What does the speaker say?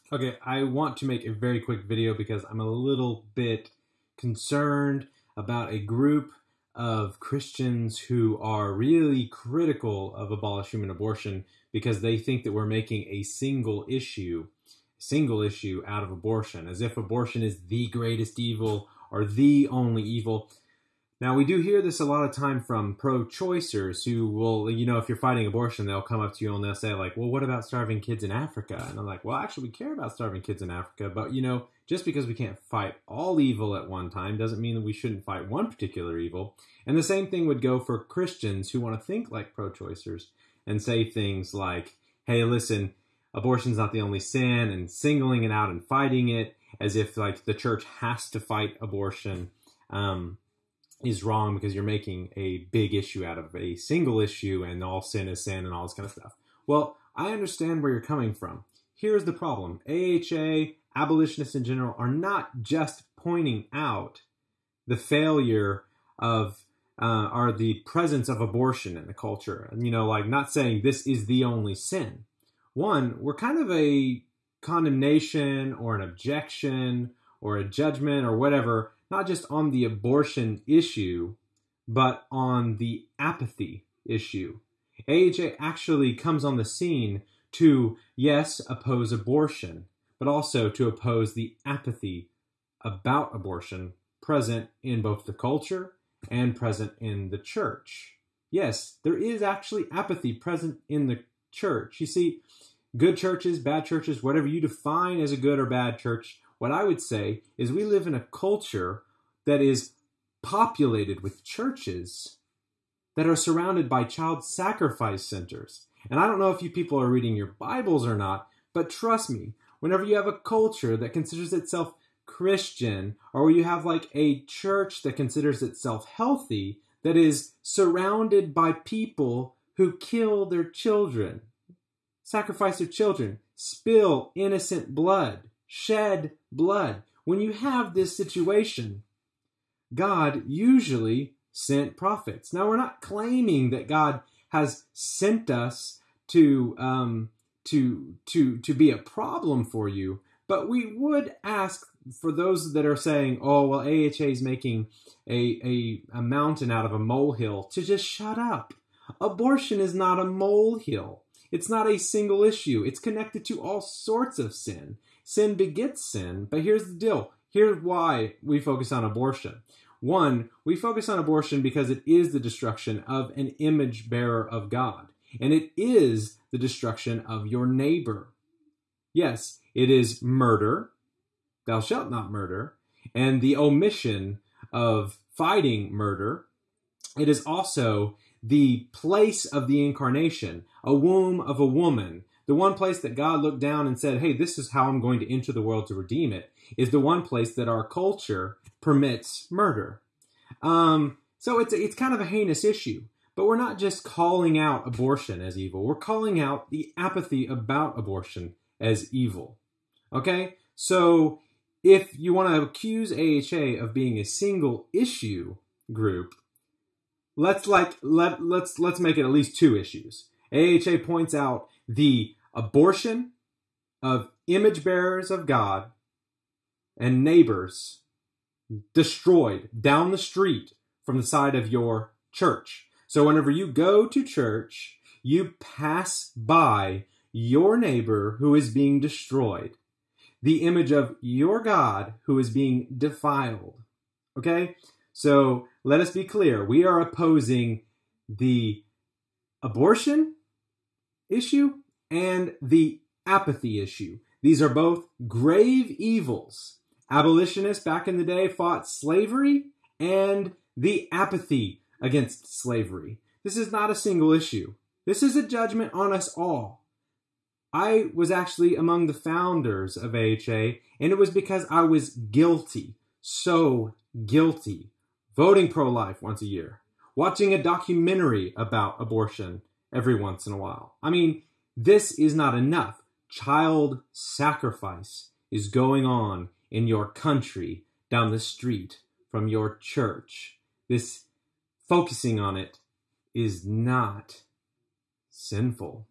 Okay, I want to make a very quick video because I'm a little bit concerned about a group of Christians who are really critical of abolishing human abortion because they think that we're making a single issue out of abortion, as if abortion is the greatest evil or the only evil. Now, we do hear this a lot of time from pro-choicers who will, if you're fighting abortion, they'll come up to you and they'll say, like, well, what about starving kids in Africa? And I'm like, well, actually, we care about starving kids in Africa. But, just because we can't fight all evil at one time doesn't mean that we shouldn't fight one particular evil. And the same thing would go for Christians who want to think like pro-choicers and say things like, hey, listen, abortion's not the only sin, and singling it out and fighting it as if, like, the church has to fight abortion. Is wrong because you're making a big issue out of a single issue and all sin is sin and all this kind of stuff. Well, I understand where you're coming from. Here's the problem. AHA, abolitionists in general, are not just pointing out the failure of or the presence of abortion in the culture. Like not saying this is the only sin. One, we're kind of a condemnation or an objection or a judgment or whatever, not just on the abortion issue, but on the apathy issue. AHA actually comes on the scene to, yes, oppose abortion, but also to oppose the apathy about abortion present in both the culture and present in the church. Yes, there is actually apathy present in the church. You see, good churches, bad churches, whatever you define as a good or bad church, what I would say is we live in a culture that is populated with churches that are surrounded by child sacrifice centers. And I don't know if you people are reading your Bibles or not, but trust me, whenever you have a culture that considers itself Christian, or you have like a church that considers itself healthy, that is surrounded by people who kill their children, sacrifice their children, spill innocent blood, shed blood. When you have this situation, God usually sent prophets. Now, we're not claiming that God has sent us to be a problem for you, but we would ask for those that are saying, oh, well, AHA is making a mountain out of a molehill, to just shut up. Abortion is not a molehill. It's not a single issue. It's connected to all sorts of sin. Sin begets sin, but here's the deal. Here's why we focus on abortion. One, we focus on abortion because it is the destruction of an image bearer of God. And it is the destruction of your neighbor. Yes, it is murder. Thou shalt not murder. And the omission of fighting murder. It is also the place of the incarnation, a womb of a woman. The one place that God looked down and said, hey, this is how I'm going to enter the world to redeem it, is the one place that our culture permits murder. So it's kind of a heinous issue. But we're not just calling out abortion as evil. We're calling out the apathy about abortion as evil. Okay? So if you want to accuse AHA of being a single issue group, let's make it at least two issues. AHA points out the abortion of image bearers of God and neighbors destroyed down the street from the side of your church. So whenever you go to church, you pass by your neighbor who is being destroyed, the image of your God who is being defiled. Okay? So let us be clear. We are opposing the abortion issue and the apathy issue. These are both grave evils. Abolitionists back in the day fought slavery and the apathy against slavery. This is not a single issue. This is a judgment on us all. I was actually among the founders of AHA, and it was because I was guilty, so guilty, voting pro-life once a year, watching a documentary about abortion every once in a while. I mean, this is not enough. Child sacrifice is going on in your country, down the street from your church. This focusing on it is not sinful.